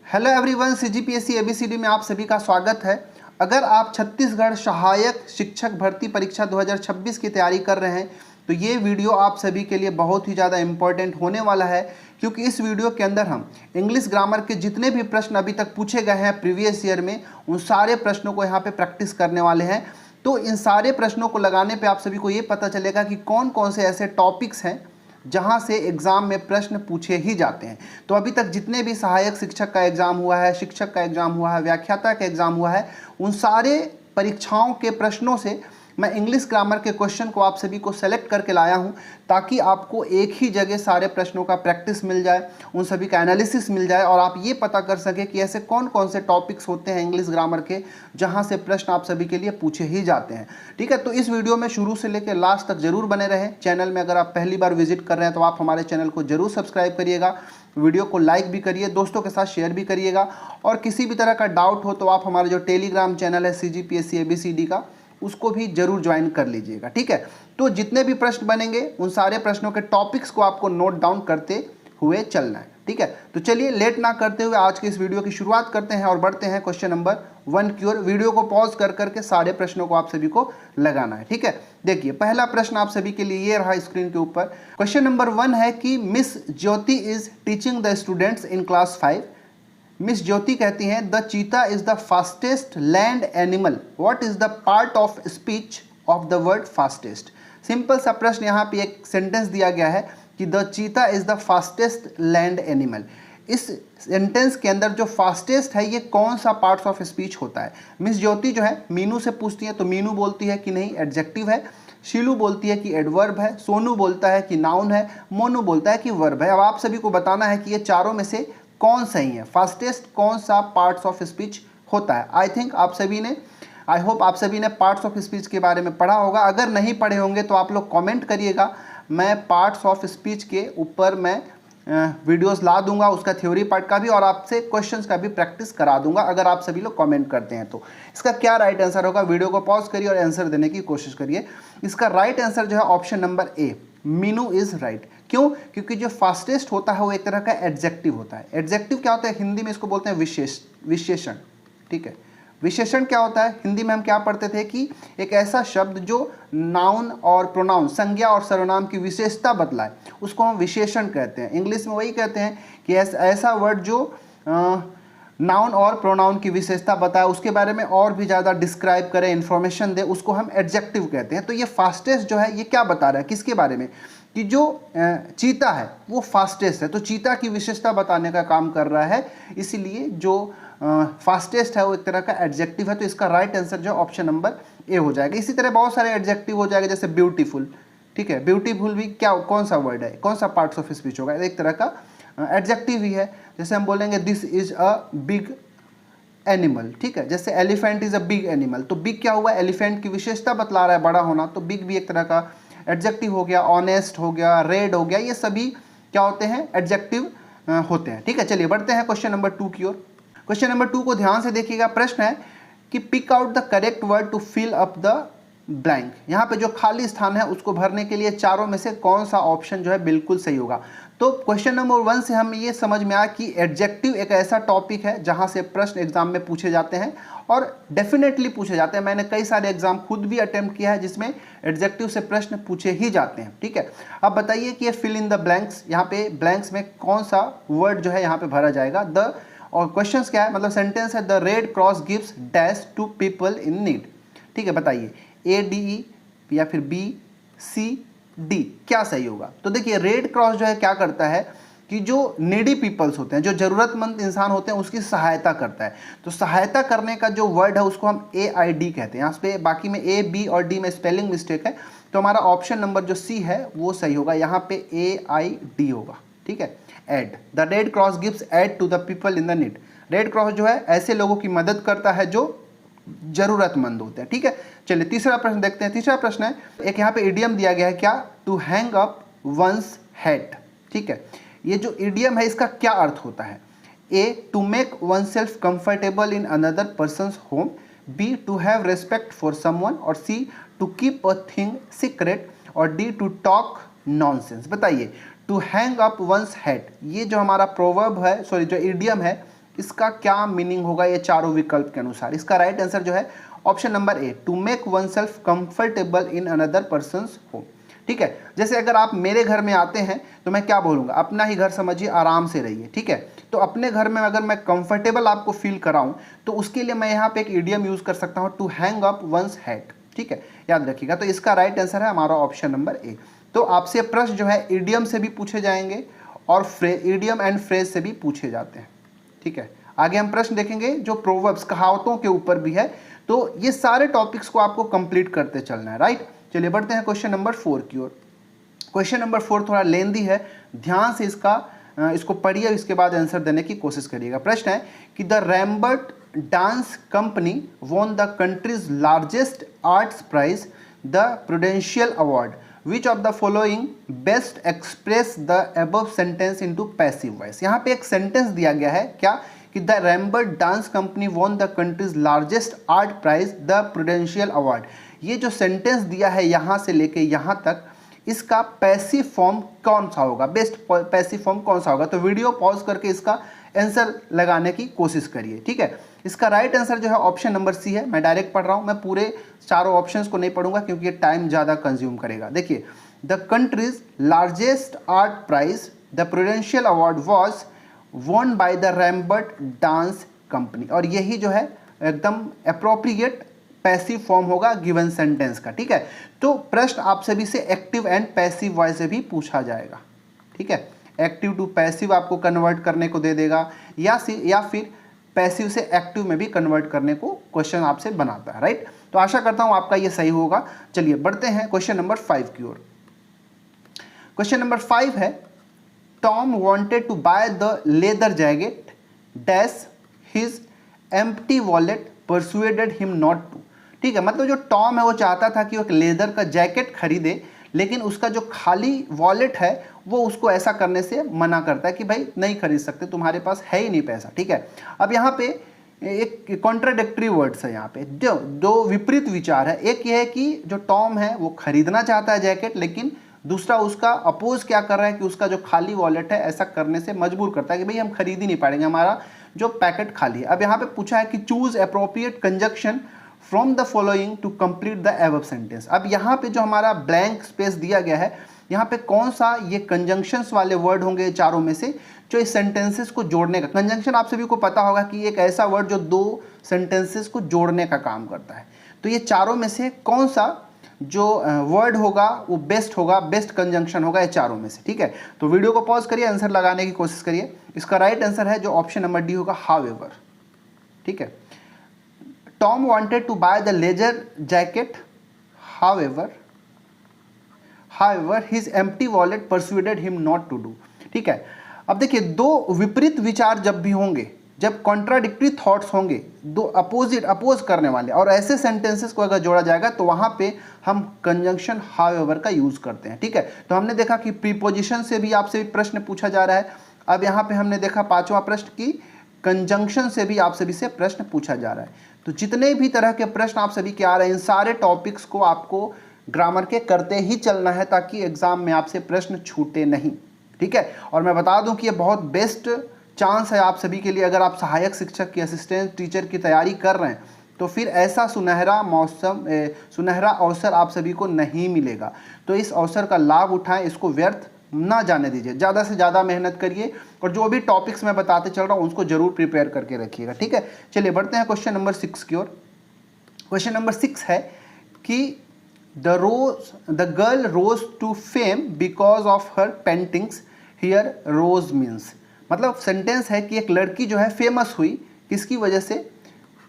Hello everyone, CGPSC ABCD में आप सभी का स्वागत है। अगर आप छत्तीसगढ़ सहायक शिक्षक भर्ती परीक्षा 2026 की तैयारी कर रहे हैं तो ये वीडियो आप सभी के लिए बहुत ही ज़्यादा इम्पोर्टेंट होने वाला है, क्योंकि इस वीडियो के अंदर हम इंग्लिश ग्रामर के जितने भी प्रश्न अभी तक पूछे गए हैं प्रीवियस ईयर में, उन सारे प्रश्नों को यहाँ पे प्रैक्टिस करने वाले हैं। तो इन सारे प्रश्नों को लगाने पे आप सभी को ये पता चलेगा कि कौन कौन से ऐसे टॉपिक्स हैं जहां से एग्जाम में प्रश्न पूछे ही जाते हैं। तो अभी तक जितने भी सहायक शिक्षक का एग्जाम हुआ है, शिक्षक का एग्जाम हुआ है, व्याख्याता का एग्जाम हुआ है, उन सारे परीक्षाओं के प्रश्नों से मैं इंग्लिश ग्रामर के क्वेश्चन को आप सभी को सेलेक्ट करके लाया हूं, ताकि आपको एक ही जगह सारे प्रश्नों का प्रैक्टिस मिल जाए, उन सभी का एनालिसिस मिल जाए और आप ये पता कर सके कि ऐसे कौन कौन से टॉपिक्स होते हैं इंग्लिश ग्रामर के जहां से प्रश्न आप सभी के लिए पूछे ही जाते हैं। ठीक है, तो इस वीडियो में शुरू से लेकर लास्ट तक जरूर बने रहें। चैनल में अगर आप पहली बार विजिट कर रहे हैं तो आप हमारे चैनल को जरूर सब्सक्राइब करिएगा, वीडियो को लाइक भी करिए, दोस्तों के साथ शेयर भी करिएगा। और किसी भी तरह का डाउट हो तो आप हमारे जो टेलीग्राम चैनल है सीजीपीएससी एबीसीडी का, उसको भी जरूर ज्वाइन कर लीजिएगा। ठीक है, तो जितने भी प्रश्न बनेंगे उन सारे प्रश्नों के टॉपिक्स को आपको नोट डाउन करते हुए चलना है। ठीक है, तो चलिए लेट ना करते हुए आज के इस वीडियो की शुरुआत करते हैं और बढ़ते हैं क्वेश्चन नंबर 1 की ओर। वीडियो को पॉज कर करके सारे प्रश्नों को आप सभी को लगाना है। ठीक है, देखिए पहला प्रश्न आप सभी के लिए ये रहा स्क्रीन के ऊपर। क्वेश्चन नंबर 1 है कि Miss Jyoti is teaching the students in class 5। Miss Jyoti कहती हैं the cheetah is the fastest land animal, what is the part of speech of the word fastest. Simple सा प्रश्न, यहाँ पे एक सेंटेंस दिया गया है कि the cheetah is the fastest land animal. इस सेंटेंस के अंदर जो फास्टेस्ट है ये कौन सा पार्ट्स ऑफ स्पीच होता है। मिस ज्योति जो है मीनू से पूछती है तो मीनू बोलती है कि नहीं एडजेक्टिव है, शीलू बोलती है कि एडवर्ब है, सोनू बोलता है कि नाउन है, मोनू बोलता है कि वर्ब है। अब आप सभी को बताना है कि ये चारों में से कौन सही है, फास्टेस्ट कौन सा पार्ट्स ऑफ स्पीच होता है। आई होप आप सभी ने पार्ट्स ऑफ स्पीच के बारे में पढ़ा होगा। अगर नहीं पढ़े होंगे तो आप लोग कमेंट करिएगा, मैं पार्ट्स ऑफ स्पीच के ऊपर मैं वीडियोस ला दूंगा, उसका थ्योरी पार्ट का भी और आपसे क्वेश्चंस का भी प्रैक्टिस करा दूंगा अगर आप सभी लोग कमेंट करते हैं तो। इसका क्या राइट आंसर होगा, वीडियो को पॉज करिए और आंसर देने की कोशिश करिए। इसका राइट आंसर जो है option number A, Meenu is right. क्यों? क्योंकि जो फास्टेस्ट होता है वो एक तरह का एडजेक्टिव होता है। एडजेक्टिव क्या होता है, हिंदी में इसको बोलते हैं विशेषण। ठीक है, विशेषण क्या होता है, हिंदी में हम क्या पढ़ते थे कि एक ऐसा शब्द जो नाउन और प्रोनाउन, संज्ञा और सर्वनाम की विशेषता बतलाए, उसको हम विशेषण कहते हैं। इंग्लिश में वही कहते हैं कि ऐसा वर्ड जो नाउन और प्रोनाउन की विशेषता बताए, उसके बारे में और भी ज़्यादा डिस्क्राइब करे, इन्फॉर्मेशन दे, उसको हम एडजेक्टिव कहते हैं। तो ये फास्टेस्ट जो है ये क्या बता रहा है, किसके बारे में, कि जो चीता है वो फास्टेस्ट है, तो चीता की विशेषता बताने का काम कर रहा है, इसीलिए जो फास्टेस्ट है वो एक तरह का एडजेक्टिव है। तो इसका राइट आंसर जो ऑप्शन नंबर ए हो जाएगा। इसी तरह बहुत सारे एडजेक्टिव हो जाएगा, जैसे ब्यूटीफुल। ठीक है, ब्यूटीफुल भी क्या, कौन सा वर्ड है, कौन सा पार्ट्स ऑफ स्पीच होगा, एक तरह का एडजेक्टिव ही है। जैसे हम बोलेंगे this is a big animal. ठीक है, जैसे elephant is a big animal, तो बिग क्या हुआ, एलिफेंट की विशेषता बतला रहा है, बड़ा होना, तो बिग भी एक तरह का एडजेक्टिव हो गया। ऑनेस्ट हो गया, रेड हो गया, ये सभी क्या होते हैं, एडजेक्टिव होते हैं। ठीक है, चलिए बढ़ते हैं क्वेश्चन नंबर 2 की ओर। क्वेश्चन नंबर 2 को ध्यान से देखिएगा। प्रश्न है कि pick out the correct word to fill up the blank. यहाँ पे जो खाली स्थान है उसको भरने के लिए चारों में से कौन सा ऑप्शन जो है बिल्कुल सही होगा। तो क्वेश्चन नंबर 1 से हम ये समझ में आया कि एडजेक्टिव एक ऐसा टॉपिक है जहाँ से प्रश्न एग्जाम में पूछे जाते हैं और डेफिनेटली पूछे जाते हैं। मैंने कई सारे एग्जाम खुद भी अटेम्प्ट किया है जिसमें एडजेक्टिव से प्रश्न पूछे ही जाते हैं। ठीक है, अब बताइए कि ये फिल इन द ब्लैंक्स, यहाँ पे ब्लैंक्स में कौन सा वर्ड जो है यहाँ पे भरा जाएगा। द और क्वेश्चंस क्या है, मतलब सेंटेंस है the Red Cross gives dash to people in need. ठीक है, बताइए ADE या फिर BCD क्या सही होगा। तो देखिए रेड क्रॉस जो है क्या करता है कि जो नीडी पीपल्स होते हैं, जो जरूरतमंद इंसान होते हैं, उसकी सहायता करता है। तो सहायता करने का जो वर्ड है उसको हम AID कहते हैं। यहाँ पे बाकी में A, B और D में स्पेलिंग मिस्टेक है, तो हमारा ऑप्शन नंबर जो C है वो सही होगा, यहाँ पे AID होगा। ठीक है, aid, the Red Cross gives aid to the people in the need. Red Cross जो है ऐसे लोगों की मदद करता है जो जरूरतमंद होते हैं। ठीक है, चलिए तीसरा प्रश्न देखते हैं। तीसरा प्रश्न है, एक यहाँ पे इडियम दिया गया है, क्या, to hang up one's head. ठीक है, ये जो इडियम है इसका क्या अर्थ होता है। A, to make oneself comfortable in another person's home, B, to have respect for someone, और C, to keep a thing secret, और डी, टू टॉक नॉनसेंस। बताइए to hang up one's head, ये जो हमारा proverb है, sorry जो idiom है, इसका क्या मीनिंग होगा ये चारों विकल्प के अनुसार? इसका राइट आंसर जो है option number A, to make oneself comfortable in another person's home. ठीक है, जैसे अगर आप मेरे घर में आते हैं तो मैं क्या बोलूँगा, अपना ही घर समझिए, आराम से रहिए। ठीक है, तो अपने घर में अगर मैं कंफर्टेबल आपको फील कराऊं तो उसके लिए मैं यहाँ पे एक इडियम यूज़ कर सकता हूँ, to hang up one's head. ठीक है, याद रखिएगा। तो इसका राइट आंसर है हमारा ऑप्शन नंबर ए। तो आपसे प्रश्न जो है इडियम से भी पूछे जाएंगे और इडियम एंड फ्रेज से भी पूछे जाते हैं। ठीक है, आगे हम प्रश्न देखेंगे जो प्रोवर्ब्स, कहावतों के ऊपर भी है। तो ये सारे टॉपिक्स को आपको कंप्लीट करते चलना है, राइट। चलिए बढ़ते हैं क्वेश्चन नंबर 4 की ओर। क्वेश्चन नंबर 4 थोड़ा लेंदी है, ध्यान से इसको पढ़िए, इसके बाद आंसर देने की कोशिश करिएगा। प्रश्न है कि the Rambert dance company won the country's largest arts prize the Prudential award, which of the following best express the above sentence into passive voice. यहाँ पे एक सेंटेंस दिया गया है क्या, कि the Rambert dance company won the country's largest art prize the Prudential award. ये जो सेंटेंस दिया है यहाँ से लेके यहाँ तक, इसका पैसिव फॉर्म कौन सा होगा, बेस्ट पैसिव फॉर्म कौन सा होगा? तो वीडियो पॉज करके इसका आंसर लगाने की कोशिश करिए। ठीक है, इसका राइट आंसर जो है ऑप्शन नंबर सी है। मैं डायरेक्ट पढ़ रहा हूँ, मैं पूरे चारों ऑप्शंस को नहीं पढ़ूंगा क्योंकि ये टाइम ज़्यादा कंज्यूम करेगा। देखिए, the country's largest art prize the Prudential award was won by the Rambert dance company, और यही जो है एकदम अप्रोप्रिएट पैसिव फॉर्म होगा गिवन सेंटेंस का। ठीक है, तो प्रश्न आप सभी से एक्टिव एंड पैसिव वॉइस से भी पूछा जाएगा। ठीक है, एक्टिव टू पैसिव आपको कन्वर्ट करने को दे देगा, या फिर पैसिव से एक्टिव में भी कन्वर्ट करने को क्वेश्चन आपसे बनाता है, राइट। तो आशा करता हूं आपका ये सही होगा। चलिए बढ़ते हैं क्वेश्चन नंबर 5 की ओर। क्वेश्चन नंबर 5 है, Tom wanted to buy the leather jacket dash his empty wallet persuaded him not to. ठीक है, मतलब जो टॉम है वो चाहता था कि वो एक लेदर का जैकेट खरीदे, लेकिन उसका जो खाली वॉलेट है वो उसको ऐसा करने से मना करता है कि भाई नहीं खरीद सकते, तुम्हारे पास है ही नहीं पैसा। ठीक है, अब यहाँ पे एक कॉन्ट्राडिक्टरी वर्ड्स है, यहाँ पे दो विपरीत विचार है। एक ये है कि जो टॉम है वो खरीदना चाहता है जैकेट, लेकिन दूसरा उसका अपोज क्या कर रहा है कि उसका जो खाली वॉलेट है ऐसा करने से मजबूर करता है कि भाई हम खरीद ही नहीं पाएंगे, हमारा जो पैकेट खाली है। अब यहाँ पे पूछा है कि choose appropriate conjunction from the following to complete the above sentence. अब यहाँ पे जो हमारा ब्लैंक स्पेस दिया गया है, यहाँ पे कौन सा ये कंजंक्शंस वाले वर्ड होंगे चारों में से जो इस सेंटेंसेस को जोड़ने का। कंजंक्शन आप सभी को पता होगा कि एक ऐसा वर्ड जो दो सेंटेंसेस को जोड़ने का काम करता है। तो ये चारों में से कौन सा जो वर्ड होगा वो बेस्ट होगा, बेस्ट कंजंक्शन होगा ये चारों में से। ठीक है, तो वीडियो को पॉज करिए, आंसर लगाने की कोशिश करिए। इसका राइट आंसर है जो ऑप्शन नंबर डी होगा, हाउएवर। ठीक है, Tom wanted to buy the leather jacket however his empty wallet persuaded him not to do. ठीक है, अब देखिए दो विपरीत विचार जब भी होंगे, जब कॉन्ट्राडिक्टरी थॉट्स होंगे, दो अपोज करने वाले, और ऐसे सेंटेंसेस को अगर जोड़ा जाएगा तो वहां पे हम कंजंक्शन हाउएवर का यूज करते हैं। ठीक है, तो हमने देखा कि प्रीपोजिशन से भी आपसे प्रश्न पूछा जा रहा है। अब यहाँ पे हमने देखा पांचवा प्रश्न की कंजंक्शन से भी आप सभी से प्रश्न पूछा जा रहा है। तो जितने भी तरह के प्रश्न आप सभी के आ रहे हैं, इन सारे टॉपिक्स को आपको ग्रामर के करते ही चलना है ताकि एग्जाम में आपसे प्रश्न छूटे नहीं। ठीक है, और मैं बता दूं कि ये बहुत बेस्ट चांस है आप सभी के लिए। अगर आप सहायक शिक्षक की, असिस्टेंट टीचर की तैयारी कर रहे हैं तो फिर ऐसा सुनहरा अवसर आप सभी को नहीं मिलेगा। तो इस अवसर का लाभ उठाएं, इसको व्यर्थ ना जाने दीजिए, ज़्यादा से ज़्यादा मेहनत करिए और जो भी टॉपिक्स मैं बताते चल रहा हूँ उसको जरूर प्रिपेयर करके रखिएगा। ठीक है, चलिए बढ़ते हैं क्वेश्चन नंबर 6 की ओर। क्वेश्चन नंबर 6 है कि the girl rose to fame because of her paintings, here rose means, मतलब सेंटेंस है कि एक लड़की जो है फेमस हुई किसकी वजह से,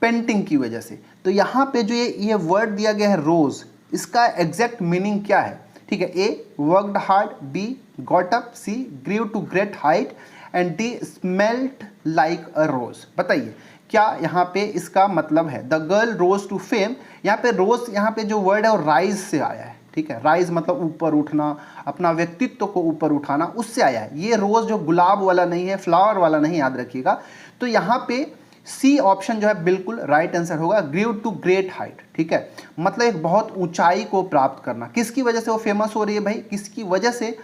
पेंटिंग की वजह से। तो यहाँ पे जो ये वर्ड दिया गया है रोज, इसका एग्जैक्ट मीनिंग क्या है? ठीक है, A worked hard, B got up, C grew to great height and D smelt like a rose. बताइए क्या यहाँ पे इसका मतलब है? The girl rose to fame, यहाँ पे रोज, यहाँ पे जो वर्ड है वो राइज से आया है। ठीक है, राइज मतलब ऊपर उठना, अपना व्यक्तित्व को ऊपर उठाना, उससे आया है। ये रोज जो गुलाब वाला नहीं है, फ्लावर वाला नहीं, याद रखिएगा। तो यहाँ पे सी ऑप्शन जो है बिल्कुल राइट आंसर होगा, ग्रीव टू ग्रेट हाइट। ठीक है, मतलब एक बहुत ऊंचाई को प्राप्त करना। किसकी वजह से वो फेमस हो रही है भाई? किसकी वजह से?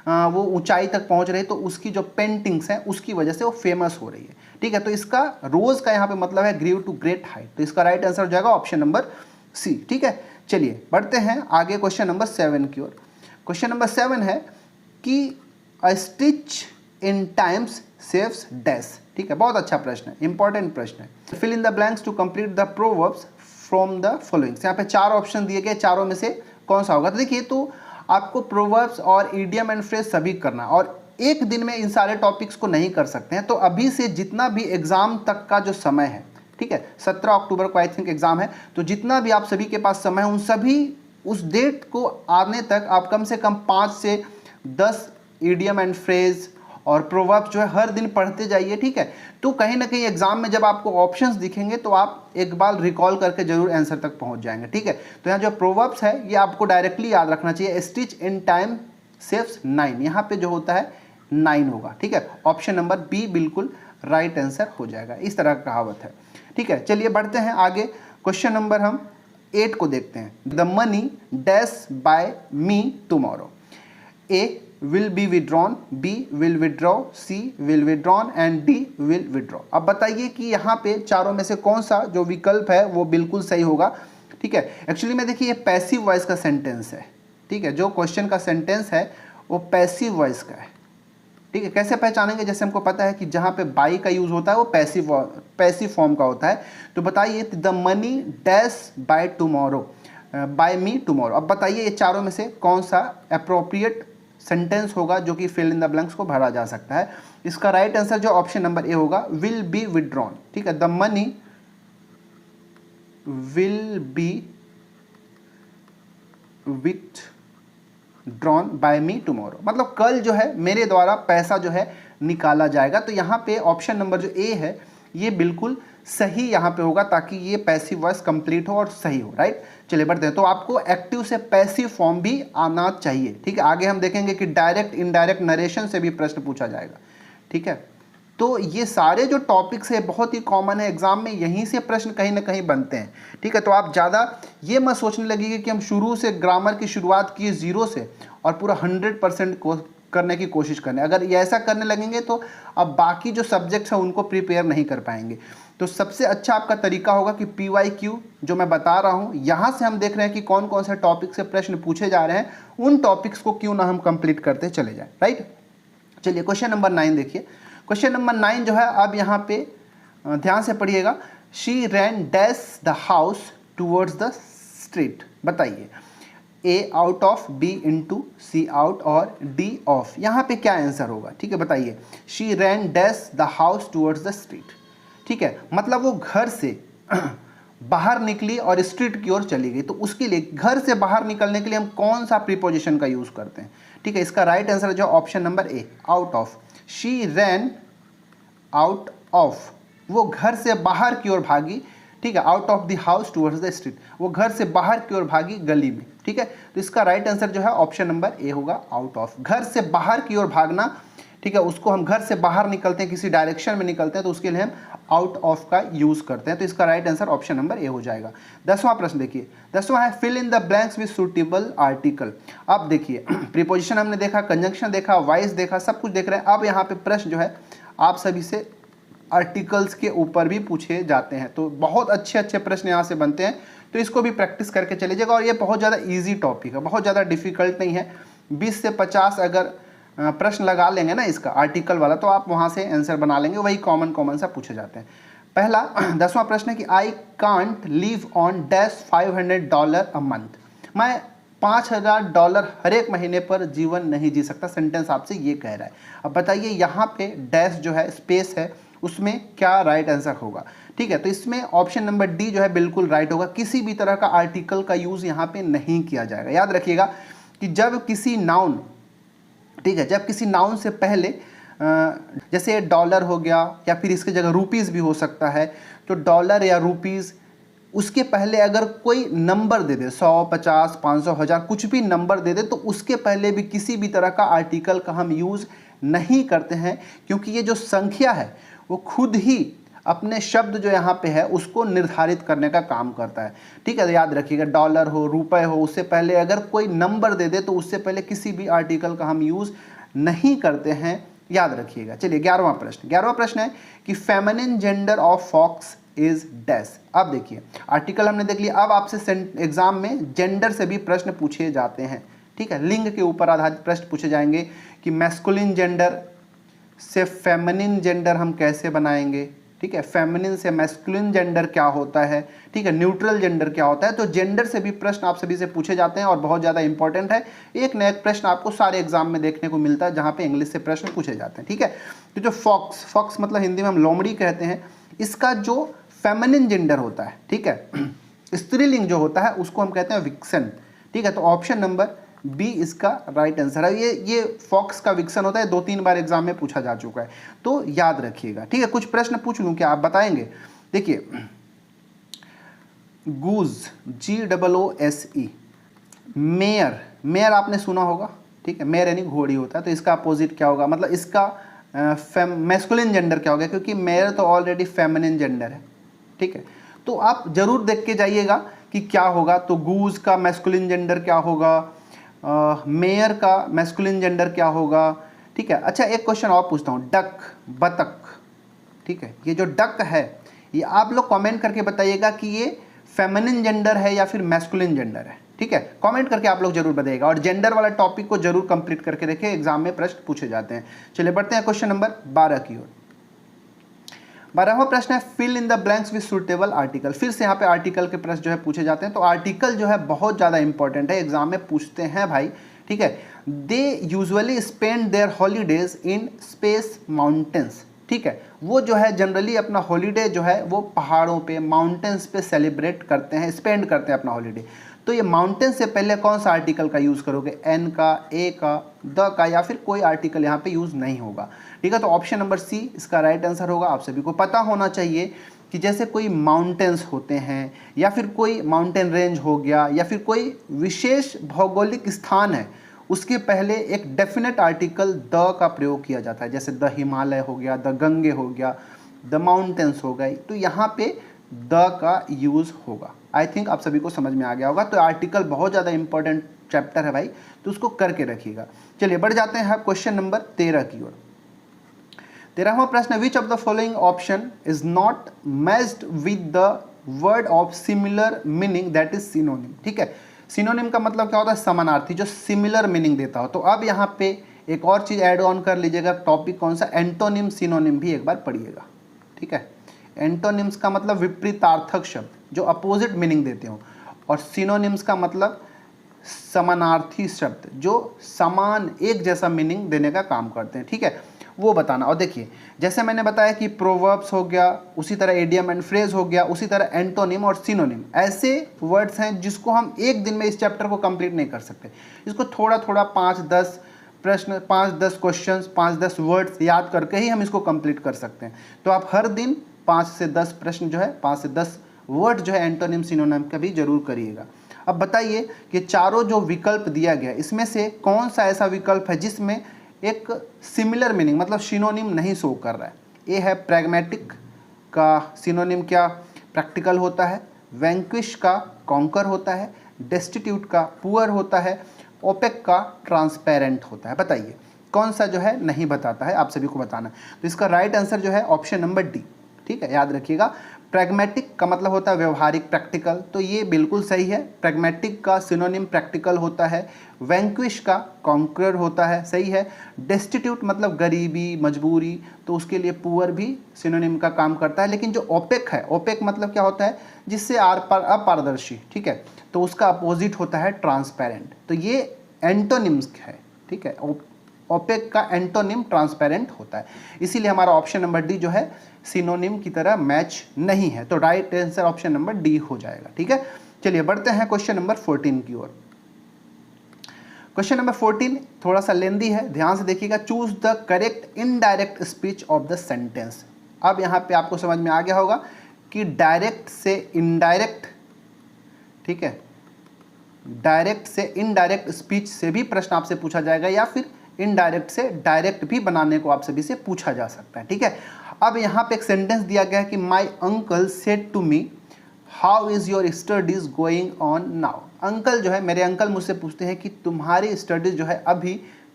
वो ऊंचाई तक पहुंच रही है, तो उसकी जो पेंटिंग्स हैं उसकी वजह से वो फेमस हो रही है। ठीक है, तो इसका रोज का यहाँ पे मतलब है ग्रीव टू ग्रेट हाइट, तो इसका राइट आंसर हो जाएगा ऑप्शन नंबर सी। ठीक है, चलिए बढ़ते हैं आगे क्वेश्चन नंबर 7 की ओर। क्वेश्चन नंबर 7 है कि a stitch in times saves dash. ठीक है, बहुत अच्छा प्रश्न है, इंपॉर्टेंट प्रश्न है। Fill in the blanks to complete the proverbs from the followings. यहाँ पे 4 ऑप्शन दिए गए, चारों में से कौन सा होगा? तो देखिए, तो आपको प्रोवर्ब्स और इडियम एंड फ्रेज सभी करना, और एक दिन में इन सारे टॉपिक्स को नहीं कर सकते हैं। तो अभी से जितना भी एग्जाम तक का जो समय है, ठीक है, 17 अक्टूबर को आई थिंक एग्जाम है, तो जितना भी आप सभी के पास समय है, उन सभी उस डेट को आने तक आप कम से कम 5 से 10 इडियम एंड फ्रेज और प्रोवर्ब्स जो है हर दिन पढ़ते जाइए। ठीक है, तो कहीं ना कहीं एग्जाम में जब आपको ऑप्शंस दिखेंगे तो आप एक बार रिकॉल करके जरूर आंसर तक पहुंच जाएंगे। ठीक है, तो यहाँ जो प्रोवर्ब्स है ये आपको डायरेक्टली याद रखना चाहिए। स्टिच इन टाइम सेव्स 9, यहाँ पे जो होता है 9 होगा। ठीक है, ऑप्शन नंबर बी बिल्कुल राइट आंसर हो जाएगा, इस तरह का कहावत है। ठीक है, चलिए बढ़ते हैं आगे। क्वेश्चन नंबर हम 8 को देखते हैं। The money dash bye me tomorrow. A will be withdrawn, B will withdraw, C will withdrawn and D will withdraw। अब बताइए कि यहाँ पे चारों में से कौन सा जो विकल्प है वो बिल्कुल सही होगा। ठीक है, एक्चुअली में देखिए ये पैसिव वॉइस का सेंटेंस है। ठीक है, जो क्वेश्चन का सेंटेंस है वो पैसिव वॉइस का है। ठीक है, कैसे पहचानेंगे? जैसे हमको पता है कि जहाँ पे बाई का यूज होता है वो पैसिव फॉर्म का होता है। तो बताइए the money dash by tomorrow, by me tomorrow. अब बताइए ये चारों में से कौन सा अप्रोप्रिएट सेंटेंस होगा जो कि फिल इन द ब्लैंक्स को भरा जा सकता है। इसका राइट आंसर जो ऑप्शन नंबर ए होगा, विल बी विथड्रॉन। ठीक है, the money will be withdrawn bye me tomorrow, मतलब कल जो है मेरे द्वारा पैसा जो है निकाला जाएगा। तो यहाँ पे ऑप्शन नंबर जो ए है ये बिल्कुल सही यहाँ पे होगा, ताकि ये पैसिव वॉइस कंप्लीट हो और सही हो। राइट, चलिए बढ़ते हैं। तो आपको एक्टिव से पैसिव फॉर्म भी आना चाहिए। ठीक है, आगे हम देखेंगे कि डायरेक्ट इनडायरेक्ट नरेशन से भी प्रश्न पूछा जाएगा। ठीक है, तो ये सारे जो टॉपिक्स है बहुत ही कॉमन है, एग्जाम में यहीं से प्रश्न कहीं ना कहीं बनते हैं। ठीक है, तो आप ज़्यादा ये मत सोचने लगेंगे कि हम शुरू से ग्रामर की शुरुआत किए 0 से और पूरा 100% को करने की कोशिश करें। अगर ये ऐसा करने लगेंगे तो अब बाकी जो सब्जेक्ट्स हैं उनको प्रिपेयर नहीं कर पाएंगे। तो सबसे अच्छा आपका तरीका होगा कि PYQ जो मैं बता रहा हूँ, यहाँ से हम देख रहे हैं कि कौन कौन से टॉपिक से प्रश्न पूछे जा रहे हैं, उन टॉपिक्स को क्यों ना हम कंप्लीट करते चले जाएं। राइट, चलिए क्वेश्चन नंबर 9 देखिए। क्वेश्चन नंबर 9 जो है, अब यहाँ पे ध्यान से पढ़िएगा। She ran dash the house towards the street. बताइए A out of, B into, C out और डी ऑफ, यहाँ पे क्या आंसर होगा? ठीक है, बताइए। She ran dash the house towards the street. ठीक है, मतलब वो घर से बाहर निकली और स्ट्रीट की ओर चली गई। तो उसके लिए घर से बाहर निकलने के लिए हम कौन सा प्रीपोजिशन का यूज करते हैं? ठीक है, इसका राइट आंसर जो option number A, out of. She ran out of, वो घर से बाहर की ओर भागी। ठीक है, out of the house towards the street, वो घर से बाहर की ओर भागी गली में। ठीक है, तो इसका राइट आंसर जो है ऑप्शन नंबर ए होगा, आउट ऑफ। घर से बाहर की ओर भागना, ठीक है, उसको हम घर से बाहर निकलते हैं, किसी डायरेक्शन में निकलते हैं, तो उसके लिए हम आउट ऑफ का यूज करते हैं। तो इसका right answer option number A हो जाएगा। 10वां प्रश्न देखिए। 10वां है fill in the blanks with suitable article. अब देखिए प्रीपोजिशन हमने देखा, कंजंक्शन देखा, वॉइस देखा, सब कुछ देख रहे हैं। अब यहाँ पे प्रश्न जो है आप सभी से आर्टिकल्स के ऊपर भी पूछे जाते हैं। तो बहुत अच्छे अच्छे प्रश्न यहाँ से बनते हैं, तो इसको भी प्रैक्टिस करके चले जाएगा। और ये बहुत ज़्यादा ईजी टॉपिक है, बहुत ज़्यादा डिफिकल्ट नहीं है। 20 से 50 अगर प्रश्न लगा लेंगे ना इसका आर्टिकल वाला, तो आप वहाँ से आंसर बना लेंगे। वही कॉमन सा पूछे जाते हैं। पहला 10वां प्रश्न है कि I can't live on dash $500 a month. मैं $5,000 हर एक महीने पर जीवन नहीं जी सकता। सेंटेंस आपसे ये कह रहा है। अब बताइए यहाँ पे डैश जो है स्पेस है, उसमें क्या राइट आंसर होगा? ठीक है, तो इसमें ऑप्शन नंबर डी जो है बिल्कुल राइट होगा। किसी भी तरह का आर्टिकल का यूज यहाँ पे नहीं किया जाएगा। याद रखिएगा कि जब किसी नाउन, ठीक है, जब किसी नाउन से पहले जैसे डॉलर हो गया या फिर इसकी जगह रुपीज़ भी हो सकता है, तो डॉलर या रुपीज़ उसके पहले अगर कोई नंबर दे दे, 100, 50, 500, 1000, कुछ भी नंबर दे दे, तो उसके पहले भी किसी भी तरह का आर्टिकल का हम यूज़ नहीं करते हैं, क्योंकि ये जो संख्या है वो खुद ही अपने शब्द जो यहाँ पे है उसको निर्धारित करने का काम करता है। ठीक है, तो याद रखिएगा, डॉलर हो, रुपए हो, उससे पहले अगर कोई नंबर दे दे तो उससे पहले किसी भी आर्टिकल का हम यूज़ नहीं करते हैं, याद रखिएगा। चलिए 11वां प्रश्न है कि feminine gender of fox is dash. अब देखिए, आर्टिकल हमने देख लिया, अब आपसे एग्जाम में जेंडर से भी प्रश्न पूछे जाते हैं। ठीक है, लिंग के ऊपर आधारित प्रश्न पूछे जाएंगे कि मैस्कुलिन जेंडर से फेमिनिन जेंडर हम कैसे बनाएंगे। ठीक है, फेमिनिन से मैस्कुलिन जेंडर क्या होता है, ठीक है, न्यूट्रल जेंडर क्या होता है। तो जेंडर से भी प्रश्न आप सभी से पूछे जाते हैं और बहुत ज़्यादा इंपॉर्टेंट है। एक न एक प्रश्न आपको सारे एग्जाम में देखने को मिलता है जहाँ पे इंग्लिश से प्रश्न पूछे जाते हैं। ठीक है, तो जो फॉक्स मतलब हिंदी में हम लोमड़ी कहते हैं, इसका जो फेमिनिन जेंडर होता है, ठीक है, स्त्रीलिंग जो होता है उसको हम कहते हैं विक्सन। ठीक है, तो ऑप्शन नंबर बी इसका राइट आंसर है। ये फॉक्स का विक्सन होता है, 2-3 बार एग्जाम में पूछा जा चुका है, तो याद रखिएगा। ठीक है, कुछ प्रश्न पूछ लूं क्या, आप बताएंगे? देखिए, गूज, GOOSE, मेयर आपने सुना होगा। ठीक है, मेयर यानी घोड़ी होता है, तो इसका अपोजिट क्या होगा, मतलब इसका मैस्कुलिन जेंडर क्या होगा, क्योंकि मेयर तो ऑलरेडी फेमिनिन जेंडर है। ठीक है, तो आप जरूर देख के जाइएगा कि क्या होगा। तो गूज का मैस्कुलिन जेंडर क्या होगा, मेयर का मैस्कुलिन जेंडर क्या होगा। ठीक है, अच्छा एक क्वेश्चन और पूछता हूँ, डक, बतख। ठीक है, ये जो डक है, ये आप लोग कमेंट करके बताइएगा कि ये फेमिनिन जेंडर है या फिर मैस्कुलिन जेंडर है। ठीक है, कमेंट करके आप लोग जरूर बताइएगा, और जेंडर वाला टॉपिक को जरूर कंप्लीट करके रखें, एग्जाम में प्रश्न पूछे जाते हैं। चलिए बढ़ते हैं क्वेश्चन नंबर 12 की ओर। 12वां प्रश्न है fill in the blanks with suitable article. फिर से यहाँ पे आर्टिकल के प्रश्न जो है पूछे जाते हैं। तो आर्टिकल जो है बहुत ज़्यादा इंपॉर्टेंट है, एग्जाम में पूछते हैं भाई। ठीक है, they usually spend their holidays in space mountains. ठीक है, वो जो है जनरली अपना हॉलीडे जो है वो पहाड़ों पे, माउंटेन्स पे सेलिब्रेट करते हैं, स्पेंड करते हैं अपना हॉलीडे। तो ये माउंटेन से पहले कौन सा आर्टिकल का यूज़ करोगे, एन का, ए का, द का, या फिर कोई आर्टिकल यहाँ पे यूज़ नहीं होगा। ठीक है, तो ऑप्शन नंबर सी इसका राइट आंसर होगा। आप सभी को पता होना चाहिए कि जैसे कोई माउंटेन्स होते हैं, या फिर कोई माउंटेन रेंज हो गया, या फिर कोई विशेष भौगोलिक स्थान है, उसके पहले एक डेफिनेट आर्टिकल द का प्रयोग किया जाता है। जैसे द हिमालय हो गया, द गंगे हो गया, द माउंटेन्स हो गई, तो यहाँ पे द का यूज़ होगा। आई थिंक आप सभी को समझ में आ गया होगा। तो आर्टिकल बहुत ज़्यादा इंपॉर्टेंट चैप्टर है भाई, तो उसको करके रखिएगा। चलिए बढ़ जाते हैं क्वेश्चन नंबर 13 की ओर। 13वां प्रश्न, विच of the following option is not matched with the word of similar meaning that is synonym. ठीक है, सिनोनिम का मतलब क्या होता है, समानार्थी, जो सिमिलर मीनिंग देता हो। तो अब यहाँ पे एक और चीज़ ऐड ऑन कर लीजिएगा, टॉपिक कौन सा, एंटोनिम सिनोनिम भी एक बार पढ़िएगा। ठीक है, एंटोनिम्स का मतलब विपरीतार्थक शब्द जो अपोजिट मीनिंग देते हो, और सिनोनिम्स का मतलब समानार्थी शब्द जो समान, एक जैसा मीनिंग देने का काम करते हैं। ठीक है, वो बताना। और देखिए, जैसे मैंने बताया कि प्रोवर्ब्स हो गया, उसी तरह इडियम एंड फ्रेज हो गया, उसी तरह एंटोनिम और सिनोनिम ऐसे वर्ड्स हैं जिसको हम एक दिन में इस चैप्टर को कंप्लीट नहीं कर सकते। इसको थोड़ा थोड़ा 5-10 प्रश्न, 5-10 क्वेश्चंस, 5-10 वर्ड्स याद करके ही हम इसको कंप्लीट कर सकते हैं। तो आप हर दिन 5 से 10 प्रश्न जो है, 5 से 10 वर्ड जो है एंटोनिम सिनोनिम का भी जरूर करिएगा। अब बताइए कि चारों जो विकल्प दिया गया, इसमें से कौन सा ऐसा विकल्प है जिसमें एक सिमिलर मीनिंग मतलब सिनोनिम नहीं शो कर रहा है। ए है प्रैग्मेटिक का सिनोनिम क्या, प्रैक्टिकल होता है, वैंक्विश का कॉन्कर होता है, डेस्टिट्यूट का पुअर होता है, ओपेक का ट्रांसपेरेंट होता है। बताइए कौन सा जो है नहीं बताता है, आप सभी को बताना। तो इसका राइट आंसर जो है ऑप्शन नंबर डी। ठीक है, याद रखिएगा, प्रैग्मेटिक का मतलब होता है व्यवहारिक, प्रैक्टिकल, तो ये बिल्कुल सही है। प्रैग्मेटिक का सिनोनिम प्रैक्टिकल होता है, वैंक्विश का कॉन्करर होता है, सही है। डेस्टिट्यूट मतलब गरीबी, मजबूरी, तो उसके लिए पुअर भी सिनोनिम का काम करता है। लेकिन जो ओपेक है, ओपेक मतलब क्या होता है, जिससे अपारदर्शी, ठीक है, तो उसका अपोजिट होता है ट्रांसपेरेंट। तो ये एंटोनिम्स है। ठीक है, ओपेक का एंटोनिम ट्रांसपेरेंट होता है, इसीलिए हमारा ऑप्शन नंबर डी जो है सिनोनिम की तरह मैच नहीं है। तो right answer option number D हो जाएगा। ठीक है, चलिए बढ़ते हैं क्वेश्चन नंबर 14 की ओर। क्वेश्चन नंबर 14 थोड़ा सा लेंदी है, ध्यान से देखिएगा। Choose the correct indirect speech of the sentence. अब यहाँ पे आपको समझ में आ गया होगा कि डायरेक्ट से इनडायरेक्ट, ठीक है, डायरेक्ट से इनडायरेक्ट स्पीच से भी प्रश्न आपसे पूछा जाएगा, या फिर इनडायरेक्ट से डायरेक्ट भी बनाने को आप सभी से पूछा जा सकता है। ठीक है, अब यहाँ पे एक सेंटेंस दिया गया है कि my uncle said to me how is your studies going on now. Uncle जो है, मेरे अंकल मुझसे पूछते हैं कि तुम्हारी स्टडीज़ जो है अभी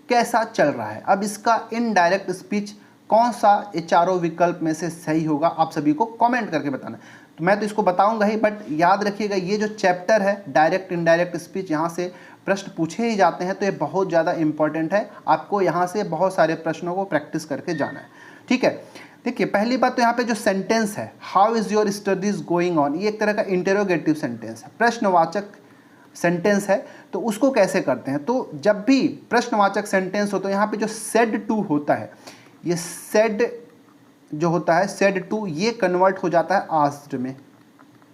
कैसा चल रहा है। अब इसका इनडायरेक्ट स्पीच कौन सा ये चारों विकल्प में से सही होगा, आप सभी को कमेंट करके बताना। तो मैं तो इसको बताऊंगा ही, बट याद रखिएगा ये जो चैप्टर है डायरेक्ट इनडायरेक्ट स्पीच, यहाँ से प्रश्न पूछे ही जाते हैं, तो ये बहुत ज़्यादा इंपॉर्टेंट है। आपको यहाँ से बहुत सारे प्रश्नों को प्रैक्टिस करके जाना है, ठीक है। देखिए पहली बात तो यहाँ पे जो सेंटेंस है how is your studies going on, ये एक तरह का इंटेरोगेटिव सेंटेंस है, प्रश्नवाचक सेंटेंस है। तो उसको कैसे करते हैं, तो जब भी प्रश्नवाचक सेंटेंस हो तो यहाँ पे जो सेड टू होता है, ये सेड जो होता है सेड टू, ये कन्वर्ट हो जाता है आस्क्ड में,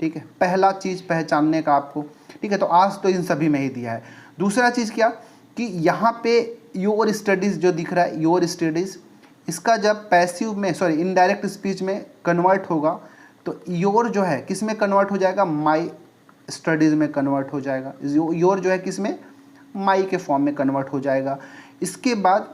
ठीक है। पहला चीज़ पहचानने का आपको, ठीक है। तो आज तो इन सभी में ही दिया है। दूसरा चीज़ क्या कि यहाँ पे योर स्टडीज़ जो दिख रहा है, योर स्टडीज़, इसका जब पैसिव में इनडायरेक्ट स्पीच में कन्वर्ट होगा तो योर जो है किस में कन्वर्ट हो जाएगा, माई स्टडीज़ में कन्वर्ट हो जाएगा। योर जो है किस में, माई के फॉर्म में कन्वर्ट हो जाएगा। इसके बाद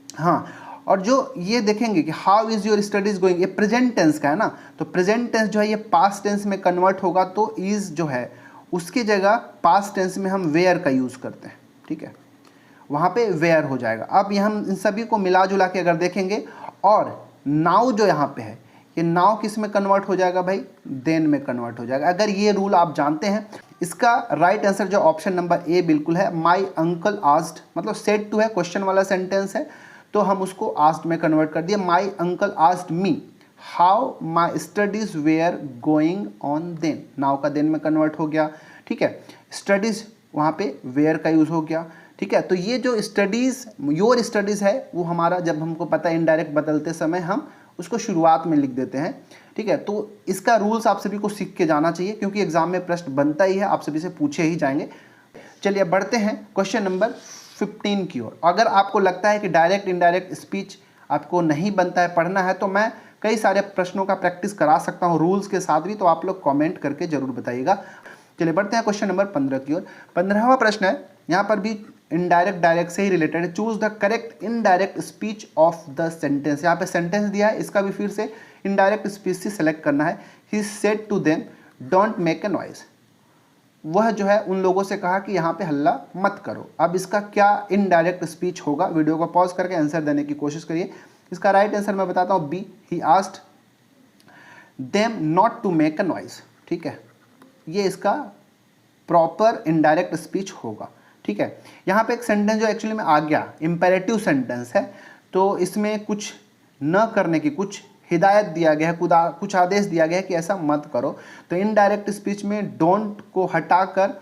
हाँ, और जो ये देखेंगे कि how is your studies going, ये प्रेजेंट टेंस का है ना, तो प्रेजेंट टेंस जो है ये पास्ट टेंस में कन्वर्ट होगा, तो इज़ जो है उसकी जगह पास्ट टेंस में हम वेयर का यूज़ करते हैं, ठीक है, वहाँ पे वेयर हो जाएगा। अब ये हम इन सभी को मिला जुला के अगर देखेंगे, और नाउ जो यहाँ पे है, ये नाउ किस में कन्वर्ट हो जाएगा भाई, देन में कन्वर्ट हो जाएगा। अगर ये रूल आप जानते हैं, इसका राइट आंसर जो ऑप्शन नंबर ए बिल्कुल है, माई अंकल आस्क्ड, मतलब सेड टू है, क्वेश्चन वाला सेंटेंस है, तो हम उसको आस्क्ड में कन्वर्ट कर दिए। My uncle asked me how my studies were going on then, now का देन में कन्वर्ट हो गया, ठीक है। स्टडीज़ वहाँ पे वेयर का यूज़ हो गया, ठीक है। तो ये जो स्टडीज़ योर स्टडीज़ है वो हमारा, जब हमको पता है इनडायरेक्ट बदलते समय हम उसको शुरुआत में लिख देते हैं, ठीक है। तो इसका रूल्स आप सभी को सीख के जाना चाहिए, क्योंकि एग्जाम में प्रश्न बनता ही है, आप सभी से पूछे ही जाएंगे। चलिए अब बढ़ते हैं क्वेश्चन नंबर 15 की ओर। अगर आपको लगता है कि डायरेक्ट इनडायरेक्ट स्पीच आपको नहीं बनता है, पढ़ना है, तो मैं कई सारे प्रश्नों का प्रैक्टिस करा सकता हूँ रूल्स के साथ भी, तो आप लोग कमेंट करके जरूर बताइएगा। चलिए बढ़ते हैं क्वेश्चन नंबर 15 की ओर। 15वां प्रश्न है, यहाँ पर भी इनडायरेक्ट डायरेक्ट से ही रिलेटेड है। Choose the correct indirect speech of the sentence. यहाँ पे सेंटेंस दिया है, इसका भी फिर से इनडायरेक्ट स्पीच से सेलेक्ट करना है। He said to them don't make a noise, वह जो है उन लोगों से कहा कि यहाँ पे हल्ला मत करो। अब इसका क्या इनडायरेक्ट स्पीच होगा, वीडियो को पॉज करके आंसर देने की कोशिश करिए। इसका राइट आंसर मैं बताता हूँ, B, he asked them not to make a noise, ठीक है। ये इसका प्रॉपर इनडायरेक्ट स्पीच होगा, ठीक है। यहाँ पे एक सेंटेंस जो एक्चुअली में आ गया, इंपेरेटिव सेंटेंस है, तो इसमें कुछ न करने की कुछ हिदायत दिया गया है, कुछ आदेश दिया गया है कि ऐसा मत करो। तो इनडायरेक्ट स्पीच में डोंट को हटाकर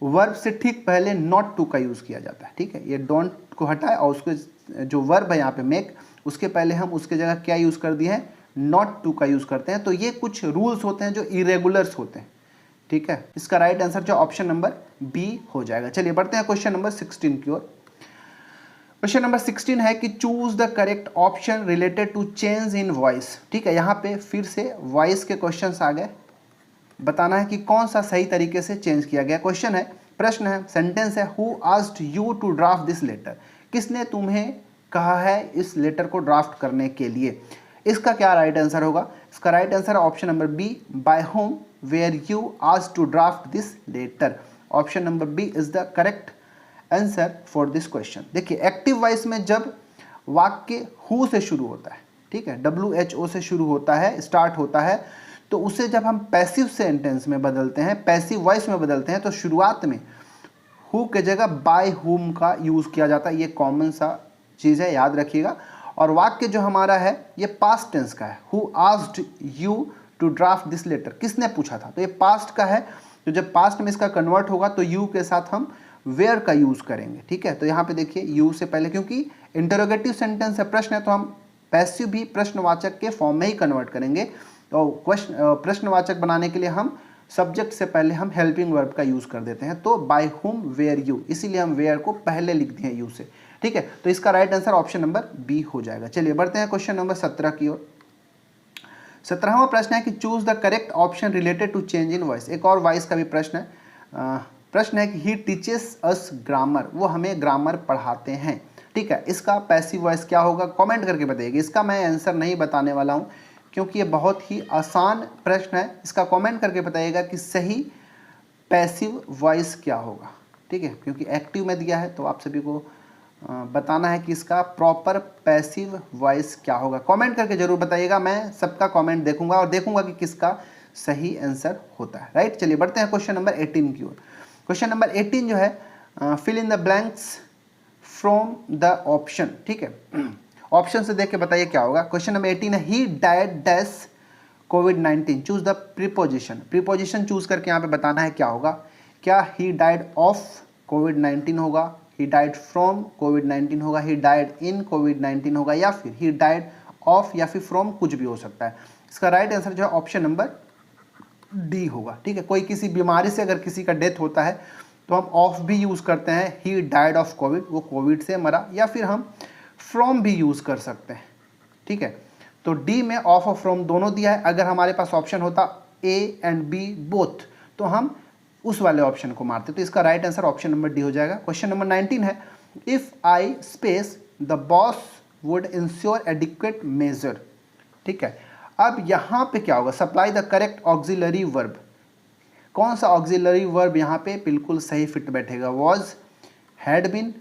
वर्ब से ठीक पहले नॉट टू का यूज़ किया जाता है, ठीक है। ये डोंट को हटाए और उसके जो वर्ब है यहाँ पे मेक, उसके पहले हम उसके जगह क्या यूज़ कर दिए हैं, नॉट टू का यूज़ करते हैं। तो ये कुछ रूल्स होते हैं जो इरेगुलर्स होते हैं, ठीक है। इसका राइट आंसर जो ऑप्शन नंबर बी हो जाएगा। चलिए बढ़ते हैं क्वेश्चन नंबर 16 की ओर। क्वेश्चन नंबर 16 है कि choose the correct option related to change in voice, ठीक है। यहाँ पे फिर से वॉइस के क्वेश्चंस आ गए, बताना है कि कौन सा सही तरीके से चेंज किया गया। क्वेश्चन है, प्रश्न है, सेंटेंस है, who asked you to draft this letter, किसने तुम्हें कहा है इस लेटर को ड्राफ्ट करने के लिए। इसका क्या राइट आंसर होगा, इसका right answer option number B, by whom were you asked to draft this letter. Option number B is the correct answer for this question. देखिए एक्टिव वॉइस में जब वाक्य हु से शुरू होता है, ठीक है, WHO से शुरू होता है, स्टार्ट होता है, तो उसे जब हम पैसिव सेंटेंस में बदलते हैं, पैसिव वॉइस में बदलते हैं, तो शुरुआत में हु के जगह बाय हुम का यूज़ किया जाता है। ये कॉमन सा चीज़ है, याद रखिएगा। और वाक्य जो हमारा है ये पास्ट टेंस का है, who asked you to draft this letter, किसने पूछा था, तो ये पास्ट का है। तो जब पास्ट में इसका कन्वर्ट होगा तो यू के साथ हम वेयर का यूज़ करेंगे, ठीक है। तो यहाँ पे देखिए यू से पहले, क्योंकि इंटरोगेटिव सेंटेंस है, प्रश्न है, तो हम पैसिव भी प्रश्नवाचक के फॉर्म में ही कन्वर्ट करेंगे। तो प्रश्नवाचक बनाने के लिए हम सब्जेक्ट से पहले हम हेल्पिंग वर्ब का यूज़ कर देते हैं। तो बाय हुम वेयर यू, इसीलिए हम वेयर को पहले लिख दिए यू से, ठीक है। तो इसका right answer option number B हो जाएगा। चलिए बढ़ते हैं क्वेश्चन नंबर 17 की ओर। 17वां प्रश्न है कि choose the correct option related to change in voice. एक और वॉइस का भी प्रश्न है। प्रश्न है कि ही टीचेस अस ग्रामर, वो हमें ग्रामर पढ़ाते हैं, ठीक है, इसका पैसिव वॉइस क्या होगा कमेंट करके बताइएगा। इसका मैं आंसर नहीं बताने वाला हूँ क्योंकि ये बहुत ही आसान प्रश्न है। इसका कमेंट करके बताइएगा कि सही पैसिव वॉइस क्या होगा। ठीक है, क्योंकि एक्टिव में दिया है तो आप सभी को बताना है कि इसका प्रॉपर पैसिव वॉइस क्या होगा। कमेंट करके जरूर बताइएगा, मैं सबका कमेंट देखूंगा और देखूंगा कि किसका सही आंसर होता है। राइट, चलिए बढ़ते हैं क्वेश्चन नंबर 18 की ओर। क्वेश्चन नंबर 18 जो है fill in the blanks from the option. ठीक है, ऑप्शन से देख के बताइए क्या होगा। क्वेश्चन नंबर 18 है he died dash covid, choose the preposition. Preposition choose करके यहाँ पे बताना है क्या होगा। क्या ही डाइड ऑफ कोविड-19 होगा, ही डाइड फ्रॉम कोविड-19 होगा, ही डाइड इन कोविड-19 होगा, या फिर ही डाइड ऑफ या फिर फ्रॉम, कुछ भी हो सकता है। इसका राइट आंसर जो है ऑप्शन नंबर डी होगा। ठीक है, कोई किसी बीमारी से अगर किसी का डेथ होता है तो हम ऑफ भी यूज़ करते हैं, ही डाइड ऑफ कोविड, वो कोविड से मरा, या फिर हम फ्रॉम भी यूज़ कर सकते हैं। ठीक है, तो डी में ऑफ और फ्रॉम दोनों दिया है। अगर हमारे पास ऑप्शन होता ए एंड बी बोथ तो हम उस वाले ऑप्शन को मारते, तो इसका right answer option number D हो जाएगा। क्वेश्चन नंबर 19 है if I space the boss would ensure adequate measure. ठीक है, अब यहाँ पे क्या होगा, supply the correct auxiliary verb. कौन सा ऑक्सिलरी वर्ब यहाँ पे बिल्कुल सही फिट बैठेगा, वॉज, हैड बीन,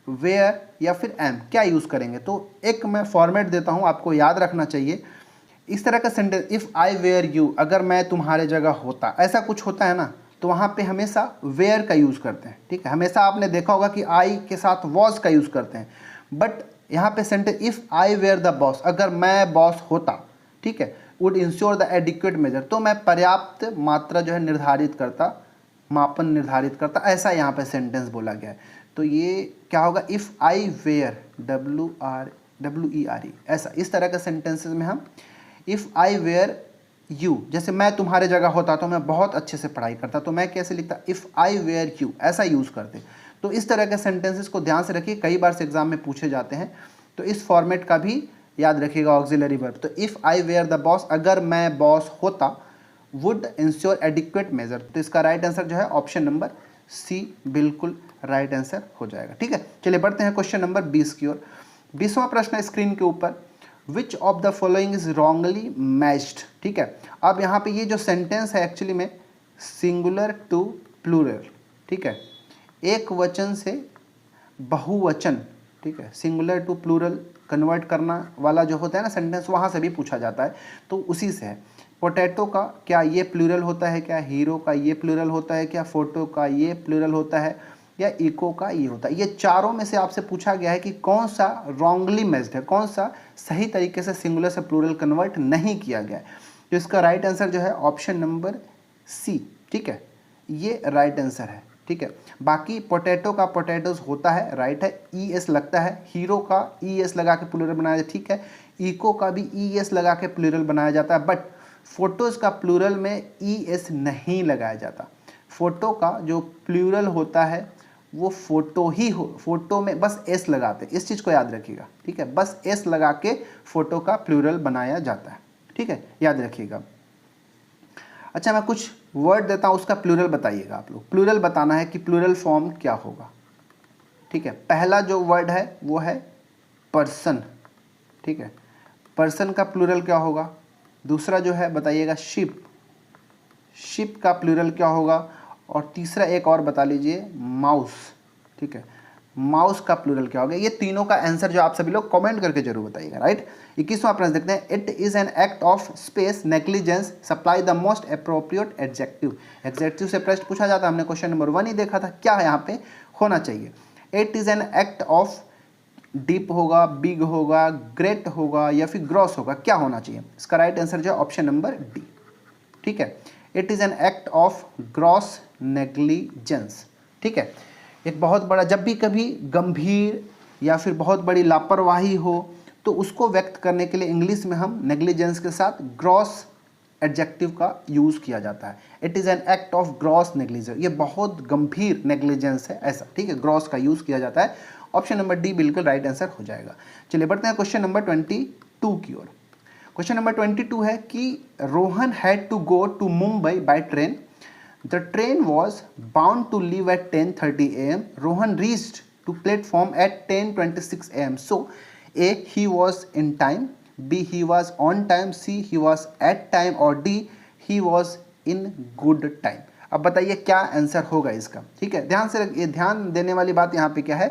वेयर या फिर एम, क्या यूज़ करेंगे। तो एक मैं फॉर्मेट देता हूँ, आपको याद रखना चाहिए। इस तरह का sentence, if I were you, अगर मैं तुम्हारे जगह होता, ऐसा कुछ होता है ना, तो वहाँ पे हमेशा वेयर का यूज़ करते हैं। ठीक है, हमेशा आपने देखा होगा कि आई के साथ वॉज का यूज़ करते हैं, बट यहाँ पे sentence if I were the boss, अगर मैं बॉस होता, ठीक है, would ensure the adequate measure, तो मैं पर्याप्त मात्रा जो है निर्धारित करता, मापन निर्धारित करता, ऐसा यहाँ पे सेंटेंस बोला गया है। तो ये क्या होगा, इफ़ आई वेयर, WERE, ऐसा, इस तरह के सेंटेंसेस में हम इफ़ आई वेयर यू, जैसे मैं तुम्हारे जगह होता तो मैं बहुत अच्छे से पढ़ाई करता, तो मैं कैसे लिखता, इफ़ आई वेयर यू, ऐसा यूज़ करते। तो इस तरह के सेंटेंसेस को ध्यान से रखिए, कई बार से एग्जाम में पूछे जाते हैं, तो इस फॉर्मेट का भी याद रखिएगा ऑक्सिलरी वर्ब। तो if I were the boss, अगर मैं बॉस होता, वुड इंश्योर एडिक्वेट मेजर, तो इसका राइट आंसर जो है ऑप्शन नंबर सी बिल्कुल राइट आंसर हो जाएगा। ठीक है, चलिए बढ़ते हैं क्वेश्चन नंबर 20 की ओर। 20वां प्रश्न है स्क्रीन के ऊपर, विच of the following is wrongly matched. ठीक है, अब यहाँ पे ये जो सेंटेंस है एक्चुअली में सिंगुलर टू प्लूरल। ठीक है, एक वचन से बहुवचन, ठीक है, सिंगुलर टू प्लूरल कन्वर्ट करना वाला जो होता है ना सेंटेंस, वहाँ से भी पूछा जाता है, तो उसी से है। पोटैटो का क्या ये प्लूरल होता है, क्या हीरो का ये प्लूरल होता है, क्या फोटो का ये प्लूरल होता है, या इको का ये होता है। ये चारों में से आपसे पूछा गया है कि कौन सा रॉन्गली मैच्ड है, कौन सा सही तरीके से सिंगुलर से प्लूरल कन्वर्ट नहीं किया गया है। तो इसका राइट आंसर जो है ऑप्शन नंबर सी। ठीक है, ये राइट आंसर है। ठीक है, बाकी पोटैटो का पोटैटोज होता है, राइट है, ES लगता है, हीरो का ES लगा के प्लूरल बनाया जाता है, ठीक है, इको का भी ES लगा के प्लूरल बनाया जाता है, बट फोटोज़ का प्लूरल में ES नहीं लगाया जाता। फोटो का जो प्लूरल होता है वो फोटो ही हो, फोटो में बस S लगाते हैं, इस चीज़ को याद रखिएगा। ठीक है, बस S लगा के फोटो का प्लूरल बनाया जाता है। ठीक है, याद रखिएगा। अच्छा, मैं कुछ वर्ड देता हूँ, उसका प्लूरल बताइएगा आप लोग। प्लूरल बताना है कि प्लूरल फॉर्म क्या होगा। ठीक है, पहला जो वर्ड है वो है पर्सन। ठीक है, पर्सन का प्लूरल क्या होगा। दूसरा जो है बताइएगा शिप, शिप का प्लूरल क्या होगा। और तीसरा एक और बता लीजिए माउस। ठीक है, माउस का प्लूरल क्या होगा। ये तीनों का आंसर जो आप सभी लोग कमेंट करके जरूर बताइएगा। राइट, 21वां प्रश्न देखते हैं, it is an act of space negligence, supply the most appropriate adjective. Adjective से प्रश्न पूछा जाता है, हमने क्वेश्चन नंबर 1 ही देखा था, क्या है यहाँ पे होना चाहिए। It is an act of, deep होगा, बिग होगा, ग्रेट होगा या फिर ग्रॉस होगा, क्या होना चाहिए। इसका राइट आंसर जो है ऑप्शन नंबर डी। ठीक है, it is an act of gross negligence. ठीक है, एक बहुत बड़ा, जब भी कभी गंभीर या फिर बहुत बड़ी लापरवाही हो तो उसको व्यक्त करने के लिए इंग्लिश में हम नेग्लिजेंस के साथ ग्रॉस एडजेक्टिव का यूज़ किया जाता है। It is an act of gross negligence, ये बहुत गंभीर नेग्लिजेंस है ऐसा। ठीक है, ग्रॉस का यूज़ किया जाता है। ऑप्शन नंबर डी बिल्कुल राइट आंसर हो जाएगा। चलिए बढ़ते हैं क्वेश्चन नंबर 22 की ओर। क्वेश्चन नंबर 22 है कि Rohan had to go to Mumbai by train. The train was bound to leave at 10:30 AM. Rohan reached to platform at 10:26 a.m. So A, he was in time, B, he was on time, C, he was at time और D, he was in good time. अब बताइए क्या answer होगा इसका, ठीक है। ध्यान से ये ध्यान देने वाली बात यहाँ पे क्या है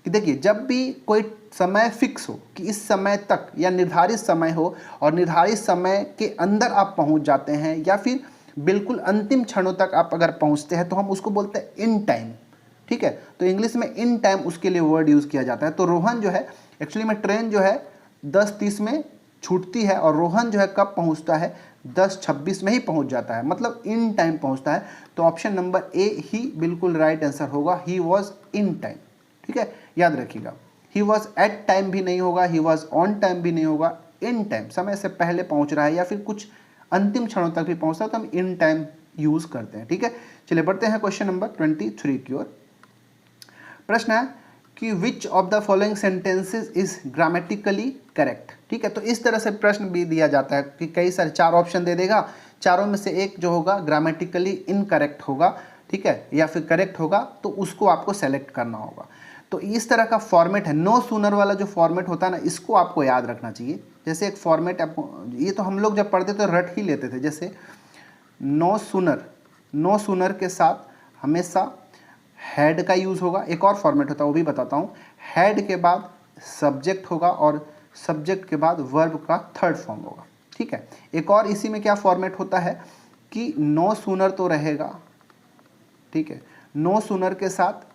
कि देखिए जब भी कोई समय फिक्स हो कि इस समय तक या निर्धारित समय हो और निर्धारित समय के अंदर आप पहुंच जाते हैं या फिर बिल्कुल अंतिम क्षणों तक आप अगर पहुंचते हैं तो हम उसको बोलते हैं इन टाइम, ठीक है। तो इंग्लिश में इन टाइम उसके लिए वर्ड यूज़ किया जाता है। तो रोहन जो है एक्चुअली में ट्रेन जो है 10:30 में छूटती है और रोहन जो है कब पहुंचता है 10:26 में ही पहुंच जाता है, मतलब इन टाइम पहुंचता है। तो ऑप्शन नंबर ए ही बिल्कुल राइट आंसर होगा, ही वॉज इन टाइम, ठीक है। याद रखिएगा ही वॉज एट टाइम भी नहीं होगा, ही वॉज ऑन टाइम भी नहीं होगा, इन टाइम समय से पहले पहुंच रहा है या फिर कुछ अंतिम क्षणों तक भी पहुंचता है तो हम इन टाइम यूज करते हैं, ठीक है। चलिए बढ़ते हैं क्वेश्चन नंबर 23 की ओर। प्रश्न है कि which of the following sentences is grammatically correct, ठीक है। तो इस तरह से प्रश्न भी दिया जाता है कि कई सारे 4 ऑप्शन दे देगा, चारों में से एक जो होगा ग्रामेटिकली इनकरेक्ट होगा, ठीक है, या फिर करेक्ट होगा, तो उसको आपको सेलेक्ट करना होगा। तो इस तरह का फॉर्मेट है, नो सूनर वाला जो फॉर्मेट होता है ना, इसको आपको याद रखना चाहिए। जैसे एक फॉर्मेट आपको, ये तो हम लोग जब पढ़ते तो रट ही लेते थे, जैसे नो सूनर के साथ हमेशा हैड का यूज़ होगा। एक और फॉर्मेट होता है वो भी बताता हूँ, हैड के बाद सब्जेक्ट होगा और सब्जेक्ट के बाद वर्ब का थर्ड फॉर्म होगा, ठीक है। एक और इसी में क्या फॉर्मेट होता है कि नो सूनर तो रहेगा, ठीक है, नो सूनर के साथ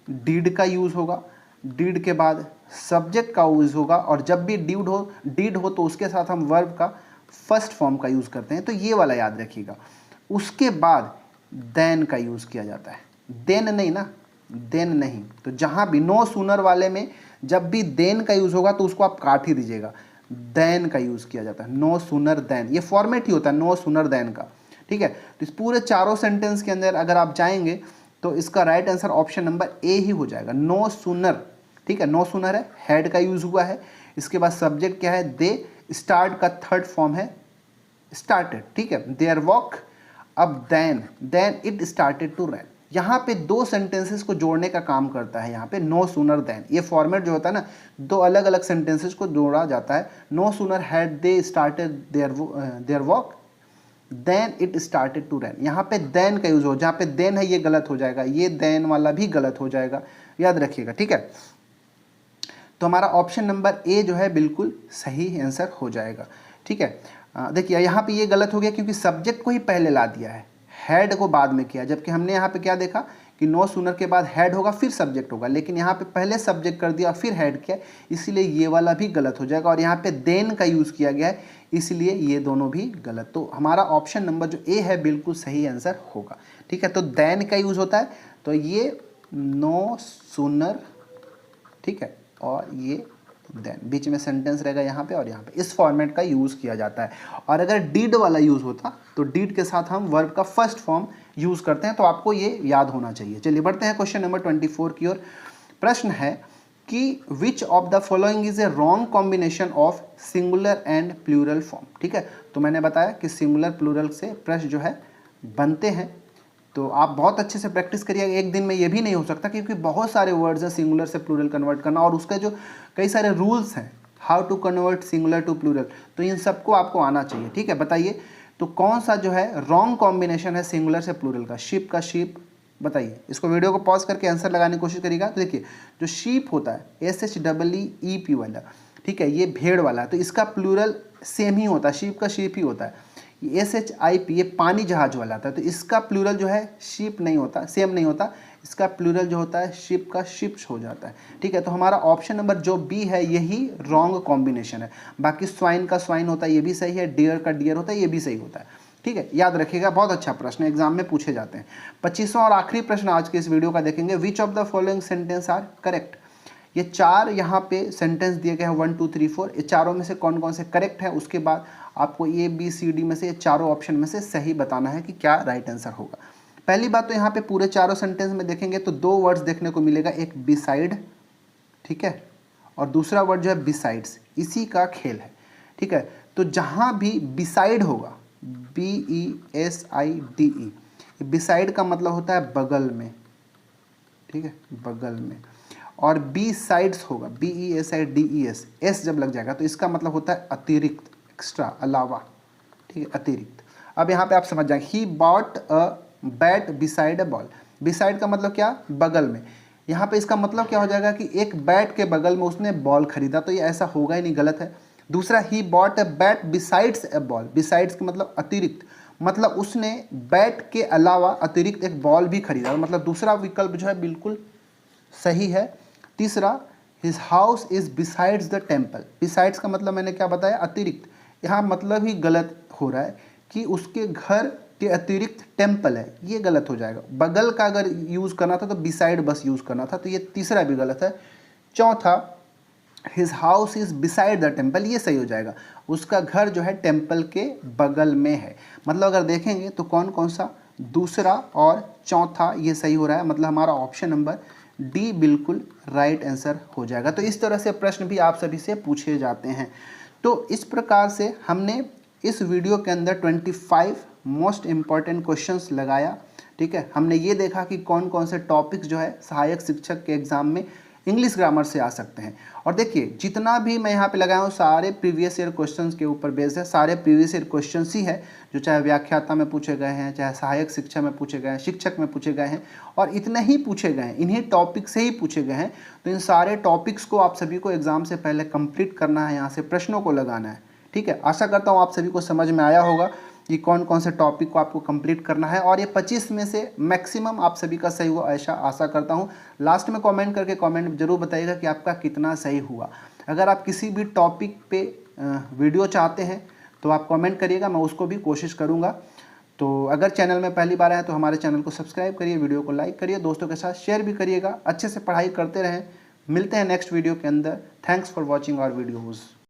डीड का यूज़ होगा, डीड के बाद सब्जेक्ट का यूज़ होगा और जब भी डीड हो तो उसके साथ हम वर्ब का फर्स्ट फॉर्म का यूज़ करते हैं, तो ये वाला याद रखिएगा। उसके बाद देन का यूज़ किया जाता है, देन नहीं ना, देन नहीं। तो जहाँ भी नो सूनर वाले में जब भी देन का यूज़ होगा तो उसको आप काट ही दीजिएगा, देन का यूज़ किया जाता है, नो सूनर देन, ये फॉर्मेट ही होता है नो सूनर देन का, ठीक है। तो इस पूरे चारों सेंटेंस के अंदर अगर आप जाएंगे तो इसका right answer option number A ही हो जाएगा, नो सूनर, ठीक है। नो सूनर है, हैड का यूज़ हुआ है, इसके बाद सब्जेक्ट क्या है दे, स्टार्ट का थर्ड फॉर्म है स्टार्टेड, ठीक है, देयर वॉक, अब then it started to ran. यहाँ पे 2 सेंटेंसेस को जोड़ने का काम करता है, यहाँ पे नो सूनर देन, ये फॉर्मेट जो होता है ना, 2 अलग अलग सेंटेंसेस को जोड़ा जाता है। No sooner had they started their walk, then it started to ran, यहाँ पे देन का यूज हो, जहाँ पे देन है ये गलत हो जाएगा, ये देन वाला भी गलत हो जाएगा, याद रखिएगा, ठीक है। तो हमारा ऑप्शन नंबर ए जो है बिल्कुल सही आंसर हो जाएगा, ठीक है। देखिए यहाँ पे ये गलत हो गया क्योंकि सब्जेक्ट को ही पहले ला दिया है, हैड को बाद में किया, जबकि हमने यहाँ पे क्या देखा कि नो सूनर के बाद हैड होगा फिर सब्जेक्ट होगा, लेकिन यहाँ पे पहले सब्जेक्ट कर दिया फिर हैड किया, इसीलिए ये वाला भी गलत हो जाएगा। और यहाँ पे देन का यूज़ किया गया है, इसलिए ये दोनों भी गलत। तो हमारा ऑप्शन नंबर जो ए है बिल्कुल सही आंसर होगा, ठीक है। तो देन का यूज़ होता है, तो ये नो सूनर, ठीक है, और ये देन, बीच में सेंटेंस रहेगा यहाँ पे और यहाँ पे, इस फॉर्मेट का यूज़ किया जाता है। और अगर डीड वाला यूज़ होता तो डीड के साथ हम वर्ब का फर्स्ट फॉर्म यूज़ करते हैं, तो आपको ये याद होना चाहिए। चलिए बढ़ते हैं क्वेश्चन नंबर 24 की ओर। प्रश्न है कि which of the following is a wrong combination of singular and plural form, ठीक है। तो मैंने बताया कि सिंगुलर प्लूरल से प्रश्न जो है बनते हैं, तो आप बहुत अच्छे से प्रैक्टिस करिए। एक दिन में ये भी नहीं हो सकता क्योंकि बहुत सारे वर्ड्स हैं सिंगुलर से प्लूरल कन्वर्ट करना, और उसका जो कई सारे रूल्स हैं how to convert singular to plural, तो इन सबको आपको आना चाहिए, ठीक है। बताइए तो कौन सा जो है रॉन्ग कॉम्बिनेशन है सिंगुलर से प्लूरल का, शिप का शिप, बताइए। इसको वीडियो को पॉज करके आंसर लगाने की कोशिश करिएगा। तो देखिए जो शीप होता है SHEEP वाला, ठीक है, ये भेड़ वाला है, तो इसका प्लूरल सेम ही होता है, शीप का शीप ही होता है। SHIP ये पानी जहाज वाला था, तो इसका प्लूरल जो है शीप नहीं होता, सेम नहीं होता, इसका प्लूरल जो होता है शिप का शिप्स हो जाता है, ठीक है। तो हमारा ऑप्शन नंबर जो बी है यही रॉन्ग कॉम्बिनेशन है। बाकी स्वाइन का स्वाइन होता है, ये भी सही है, डियर का डियर होता है, ये भी सही होता है, ठीक है, याद रखिएगा। बहुत अच्छा प्रश्न एग्जाम में पूछे जाते हैं। 25वां और आखिरी प्रश्न आज के इस वीडियो का देखेंगे, which of the following sentence are correct. ये 4 यहाँ पे सेंटेंस दिए गए हैं 1 2 3 4, ये चारों में से कौन कौन से करेक्ट है, उसके बाद आपको ABCD में से ये चारों ऑप्शन में से सही बताना है कि क्या राइट आंसर होगा। पहली बात तो यहाँ पे पूरे चारों सेंटेंस में देखेंगे तो 2 वर्ड्स देखने को मिलेगा, एक बिसाइड, ठीक है, और दूसरा वर्ड जो है बिसाइड्स, इसी का खेल है, ठीक है। तो जहाँ भी बिसाइड होगा BESIDE, बिसाइड का मतलब होता है बगल में, ठीक है, बगल में, और बी साइड्स होगा, BESIDES, एस जब लग जाएगा तो इसका मतलब होता है अतिरिक्त, एक्स्ट्रा, अलावा, ठीक है, अतिरिक्त। अब यहाँ पे आप समझ जाएंगे, he bought a bat beside a ball. Beside का मतलब क्या, बगल में। यहाँ पे इसका मतलब क्या हो जाएगा कि एक बैट के बगल में उसने बॉल खरीदा, तो ये ऐसा होगा ही नहीं, गलत है। दूसरा, he bought a bat besides a ball. Besides का मतलब अतिरिक्त, मतलब उसने बैट के अलावा अतिरिक्त एक बॉल भी खरीदा, मतलब दूसरा विकल्प जो है बिल्कुल सही है। तीसरा, his house is besides the temple. Besides का मतलब मैंने क्या बताया, अतिरिक्त। यहाँ मतलब ही गलत हो रहा है कि उसके घर के अतिरिक्त टेम्पल है, ये गलत हो जाएगा। बगल का अगर यूज़ करना था तो बिसाइड बस यूज़ करना था, तो ये तीसरा भी गलत है। चौथा, his house is beside the temple, ये सही हो जाएगा, उसका घर जो है टेम्पल के बगल में है। मतलब अगर देखेंगे तो कौन कौन सा, दूसरा और चौथा ये सही हो रहा है, मतलब हमारा ऑप्शन नंबर डी बिल्कुल राइट आंसर हो जाएगा। तो इस तरह से प्रश्न भी आप सभी से पूछे जाते हैं। तो इस प्रकार से हमने इस वीडियो के अंदर 25 मोस्ट इम्पॉर्टेंट क्वेश्चंस लगाया, ठीक है। हमने ये देखा कि कौन कौन से टॉपिक्स जो है सहायक शिक्षक के एग्जाम में इंग्लिश ग्रामर से आ सकते हैं। और देखिए जितना भी मैं यहाँ पे लगाया हूँ सारे प्रीवियस ईयर क्वेश्चंस के ऊपर बेस्ड है, सारे प्रीवियस ईयर क्वेश्चंस ही है, जो चाहे व्याख्याता में पूछे गए हैं, चाहे सहायक शिक्षा में पूछे गए हैं, शिक्षक में पूछे गए हैं, और इतने ही पूछे गए हैं, इन्हीं टॉपिक से ही पूछे गए हैं। तो इन सारे टॉपिक्स को आप सभी को एग्जाम से पहले कंप्लीट करना है, यहाँ से प्रश्नों को लगाना है, ठीक है। आशा करता हूँ आप सभी को समझ में आया होगा कि कौन कौन से टॉपिक को आपको कंप्लीट करना है, और ये 25 में से मैक्सिमम आप सभी का सही हुआ, ऐसा आशा करता हूँ। लास्ट में कमेंट करके कमेंट जरूर बताइएगा कि आपका कितना सही हुआ। अगर आप किसी भी टॉपिक पे वीडियो चाहते हैं तो आप कमेंट करिएगा, मैं उसको भी कोशिश करूँगा। तो अगर चैनल में पहली बार आए तो हमारे चैनल को सब्सक्राइब करिए, वीडियो को लाइक करिए, दोस्तों के साथ शेयर भी करिएगा। अच्छे से पढ़ाई करते रहें। मिलते हैं नेक्स्ट वीडियो के अंदर। Thanks for watching our videos.